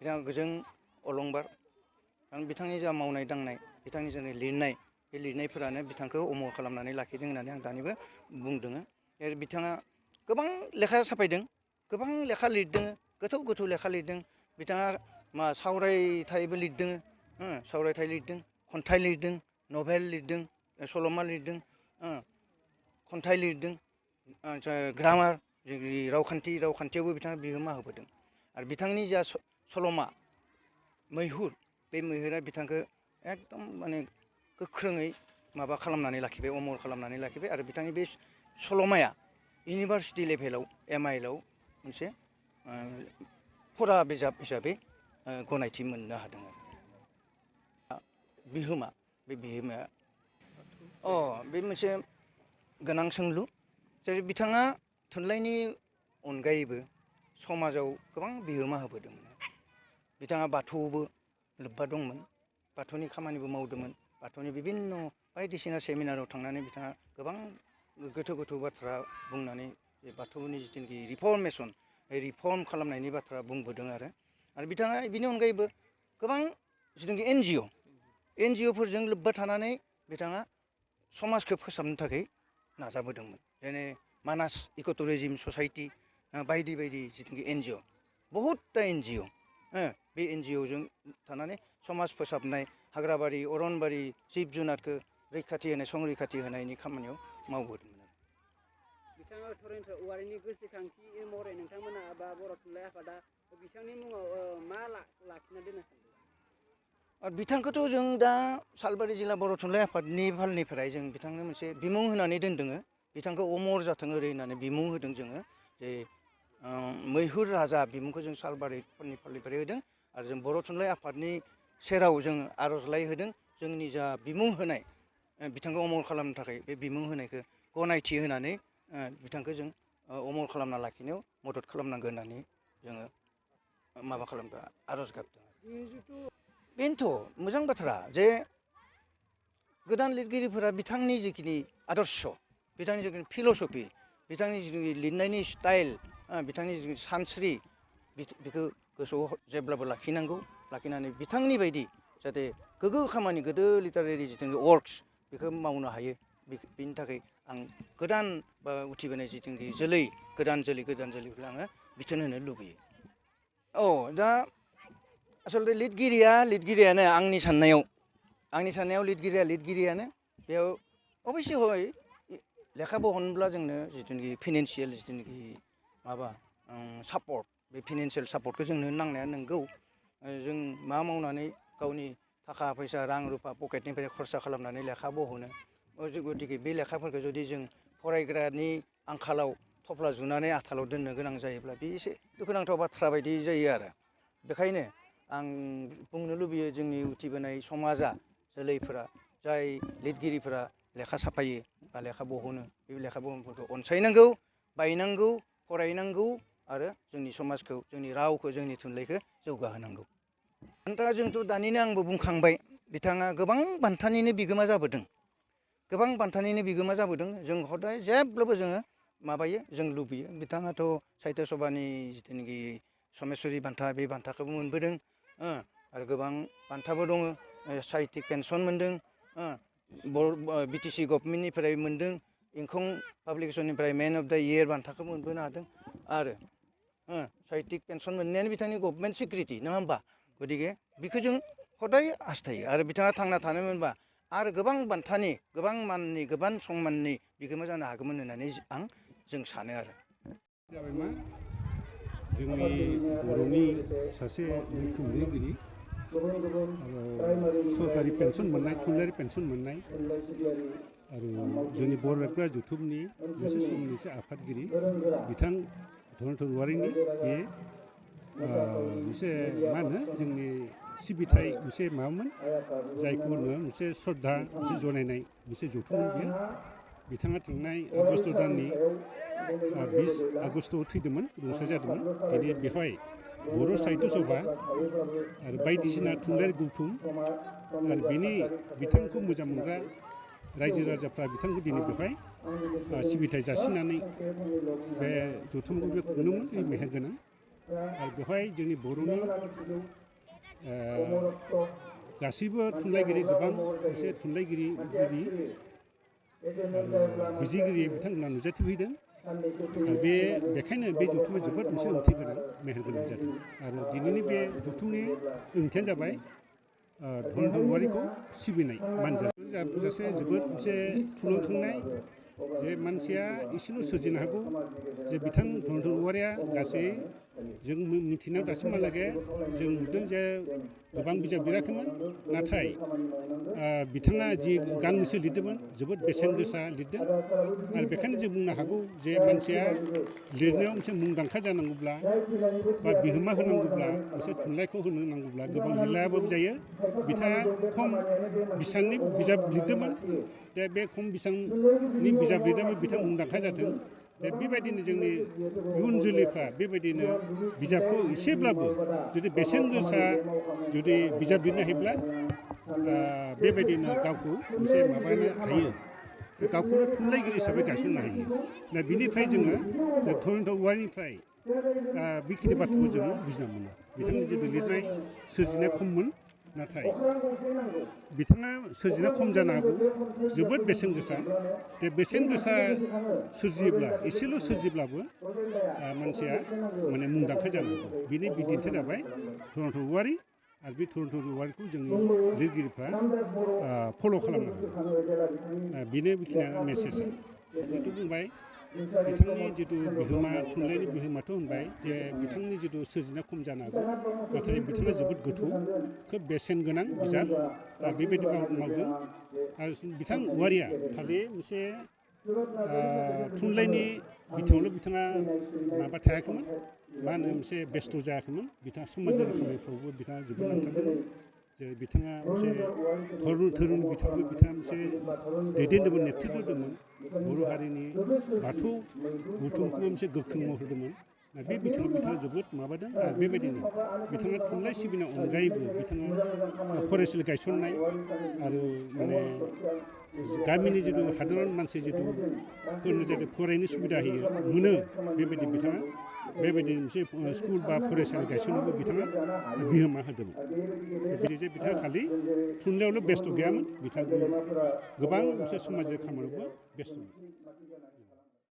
बिथाङा गोजों अलंबार बिथांनि जा मावनाय दांनाय बिथांनि जोंनि लिरनाय बे लिरनायफोरानो बिथांखौ अमर खालामनानै लाखिदों होननानै आं दानिबो बुंदों बिथाङा गोबां लेखा साफायदों गोबां लेखा लिरदों गोथौ गोथौ लेखा लिरदों बिथाङा सावरायथाइबो लिरदों सावरायथाइ लिरदों खन्थाइ लिरदों नभेल लिरदों सल'मा लिरदों खन्थाइ लिरदों ग्रामार जोंनि रावखान्थियावबो बिथाङा बिहोमा होबोदों आरो बिथांनि जा सल'मा मैहुर बे मैहुरा बिथांखौ एकदम माने गोख्रोङै माबा खालामनानै लाखिबाय अमर खालामनानै लाखिबाय आरो बिथांनि बे सल'माया इउनिभार्सिटि लेभेलाव MIL मोनसे फरा बिजाब हिसाबै गनायथि मोननो हादों बिहोमा बे बिहोमाया बे मोनसे गोनां सोंलु जेरै बिथाङा थुनलाइनि अनगायैबो समाजाव गोबां बिहोमा होबोदोंमोन बिथाङा बाथौआवबो लोब्बा दंमोन बाथौनि खामानिबो मावदोंमोन बाथौनि बिभिन्न बायदिसिना सेमिनाराव थांनानै बिथाङा गोबां गोथौ गोथौ बाथ्रा बुंनानै बे बाथौनि जिथुनाखि रिफर्म खालामनायनि बाथ्रा बुंबोदों आरो बिथाङा बिनि अनगायैबो गोबां जिथुनाखि NGOफोरजों लोब्बा थानानै बिथाङा समाजखौ फोसाबनो थाखाय नाजाबोदोंमोन जेरै मानास इक'टुरिजिम ससाइटि बायदि बायदि जिथुनाखि NGO बहुतथा NGO बे NGOजों थानानै समाज फोसाबनाय हाग्राबारि अरनबारि जिब जुनारखौ रैखाथि होनाय संरैखाथि होनायनि खामानियाव मावबोदोंमोन बिथाङा धरनीधर औवारिनि गोसोखांथि महरै नोंथांमोना बा बर' थुनलाइ आफादा बिथांनि मुङाव मा लाखिना दोननो सानदों बिथांखौथ' जों दा सालबारि जिल्ला बर' थुनलाइ आफादनि फालनिफ्राय जों बिथांनो मोनसे बिमुं होनानै दोनदों बिथांखौ अमर जाथों ओरै होननानै बिमुं होदों जोङो जे मैहुर राजा बिमुंखौ जों सालबारिफोरनि फालनिफ्राय होदों आरो जों बर' थुनलाइ आफादनि सेराव जों आर'जलाइ होदों जोंनि जा बिमुं होनाय बिथांखौ अमर खालामनो थाखाय बे बिमुं होनायखौ गनायथि होनानै बिथांखौ जों अमर खालामना लाखिनायाव मदद खालामनांगौ होननानै जोङो माबा खालामदों आर'ज गाबदों बेनोथ' मोजां बाथ्रा जे गोदान लिरगिरिफोरा बिथांनि जिखिनि आदर्श बिथांनि जिखिनि फिल'सफि बिथांनि जिखिनि लिरनायनि स्टाइल बिथांनि जिखिनि सानस्रि बेखौ गोसोआव जेब्लाबो लाखिनानै बिथांनि बायदि जाहाथे गोग्गो खामानि गोदो लिटारेरि जिथुनाखि वर्क्स बेखौ मावनो हायो बेनि थाखाय आं गोदान बा उथिबोनाय जिथुनाखि गोदान जोलैखौ आङो बिथोन होनो लुबैयो दा आसलथे लिरगिरियानो आंनि साननायाव लिरगिरियानो बेयाव अबयस्से हय लेखा बहनब्ला जोंनो जिथुनाखि फाइनेन्सियेल जिथुनाखि माबा सापर्ट बे फाइनेन्सियेल सापर्टखौ जोंनो नांनाया नंगौ जों मा मावनानै गावनि थाखा फैसा रां रुफा पकेटनिफ्राय खरसा खालामनानै लेखा बहनो गतिके बे लेखाफोरखौ जुदि जों फरायग्रानि आंखालाव थफ्ला जुनानै आथालाव दोननो गोनां जायोब्ला बे एसे दुखुनांथाव बाथ्रा बायदि जायो आरो बेखायनो आं बुंनो लुबैयो जोंनि उथिबोनाय समाजा जोलैफोरा जाय लिरगिरिफोरा लेखा साफायो बा लेखा बहनो बे लेखा बहनफोरखौ अनसायनांगौ बायनांगौ फरायनांगौ आरो जोंनि समाजखौ जोंनि रावखौ जोंनि थुनलाइखौ जौगाहोनांगौ नोंथाङा जोंथ' दानिनो आंबो बुंखांबाय बिथाङा गोबां बान्थानिनो बिगोमा जाबोदों जों हदाय जेब्लाबो जोङो जों लुबैयो बिथाङाथ' साहित्य सभानि जिथुनाखि समेस्वरि बान्था बे बान्थाखौबो मोनबोदों आरो गोबां बान्थाबो दङ साहित्यिक पेन्सन मोनदों BTC गभर्नमेन्टनिफ्राय मोनदों इंखं पाब्लिकेसननिफ्राय मेन अफ द इयार बान्थाखौ मोनबोनो हादों आरो साहित्यिक पेन्सन मोननायानो बिथांनि गभर्नमेन्ट सिकिउरिटि नङा होमबा गतिके बेखौ जों हदाय हास्थायो आरो बिथाङा थांना थानो मोनबा आरो गोबां बान्थानि गोबां माननि गोबां सन्माननि बिगोमा जानो हागौमोन होननानै जों सानो आरो जाबायमा जोंनि बर'नि सासे मैखोम लिरगिरि आरो सरकारि पेन्सन मोननाय थुनलाइयारि पेन्सन मोननाय आरो जोंनि बर' रायथाइ जुथुमनि मोनसे समनि मोनसे आफादगिरि बिथां धरनीधर औवारिनि बे मोनसे मा होनो जोंनि सिबिथाय मोनसे माबामोन जायखौ होनो मोनसे श्रद्धा मोनसे जनायनाय मोनसे जथुममोन बियो बिथाङा थांनाय आगष्ट दाननि 20 आगष्टआव थैदोंमोन रुंसारि जादोंमोन दिनै बेवहाय बर' साहित्य सभा आरो बायदिसिना थुनलाइयारि गौथुम आरो बिनि बिथांखौ मोजां मोनग्रा रायजो राजाफ्रा बिथांखौ दिनै बेवहाय सिबिथाय जासिनानै बे जथुमखौ बे खुंदोंमोन बे मेहेरगोनां आरो बेवहाय जोंनि बर'नि गासैबो थुनलाइगिरि गोबां एसे थुनलाइगिरि आरो बिजिगिरि बिथांमोना नुजाथिफैदों आरो बेखायनो बे जथुमा जोबोद मोनसे ओंथि गोनां मेहेरगोनां जादों आरो दिनैनि बे जथुमनि ओंथियानो जाबाय धरनीधर औवारिखौ सिबिनाय मानजासे जोबोद मोनसे थुलुंगाखांनाय जे मानसिया एसेल' सोरजिनो हागौ जे बिथां धरनीधर औवारिया गासै जों मिथिनायाव दासिमहालागै जों नुदों जे गोबां बिजाब लिराखैमोन नाथाय बिथाङा जि गांनैसो लिरदोंमोन जोबोद बेसेन गोसा लिरदों आरो बेखायनो जों बुंनो हागौ जे मानसिया लिरनायाव मोनसे मुंदांखा जानांगौब्ला बा बिहोमा होनांगौब्ला मोनसे थुनलाइखौ होनो नांगौब्ला गोबां लिरलायाबाबो जायो बिथाङा खम बिसांनि बिजाब लिरदोंमोन दा बे खम बिसांनि बिजाब लिरनायाबो बिथां मुंदांखा जादों दा बेबायदिनो जोंनि इयुन जोलैफ्रा बेबायदिनो बिजाबखौ एसेब्लाबो जुदि बेसेन गोसा जुदि बिजाब लिरनो हायोब्ला बेबायदिनो गावखौ मोनसे माबानो हायो गावखौनो थुनलाइगिरि हिसाबै गायसननो हायो दा बिनिफ्राय जोङो धरनीधर औवारिनिफ्राय बेखिनि बाथ्राखौ जोङो बुजिना मोनो बिथांनि जिथु लिरनाय सोरजिनाया खममोन नाथाय बिथाङा सोरजिनाया खम जानो हागौ जोबोद बेसेन गोसा बे बेसेन गोसा सोरजियोब्ला एसेल' सोरजिब्लाबो मानसिया माने मुंदांखा जानो हागौ बिनि बिदिन्थिया जाबाय धरनीधर औवारि आरो बे धरनीधर औवारिखौ जोंनि लिरगिरिफ्रा फल' खालामनो हागौ बेनो बेखिनिया मेसेजआ जिथु बुंबाय बिथांनि जिथु बिहोमा थुनलाइनि बिहोमाथ' होनबाय जे बिथांनि जिथु सोरजिनाया खम जानो हागौ नाथाय बिथाङा जोबोद गोथौ खोब बेसेन गोनां बिजाब बेबायदि मावदों आरो बिथां औवारिया खालि मोनसे थुनलाइनि बिथिङावल' बिथाङा माबा थायाखैमोन मा होनो मोनसे बेस्थ' जायाखैमोन बिथाङा समाजारि खामानिफ्रावबो बिथाङा जोबोद नांथाबदोंमोन जे बिथाङा मोनसे धोरोमनि बिथिङावबो बिथाङा मोनसे दैदेनदोंमोन नेतृत्व होदोंमोन बर' हारिनि बाथौ गौथुमखौ मोनसे गोख्रों महर होदोंमोन बे बिथिङाव बिथाङा जोबोद माबादों आरो बेबायदिनो बिथाङा थुनलाइ सिबिनायनि अनगायैबो बिथाङा फरायसालि गायसननाय आरो माने गामिनि जिथु हादोरारि मानसि जिथु जाहाथे फरायनो सुबिदा होयो मोनो बेबायदि बिथाङा बेबायदि मोनसे स्कुल बा फरायसालि गायसननोबो बिथाङा बिहोमा होदोंमोन बिदि जे बिथाङा खालि थुनलाइयावल' बेस्थ' गैयामोन बिथाङा गोबां मोनसे समाजारि खामानियावबो बेस्थ'मोन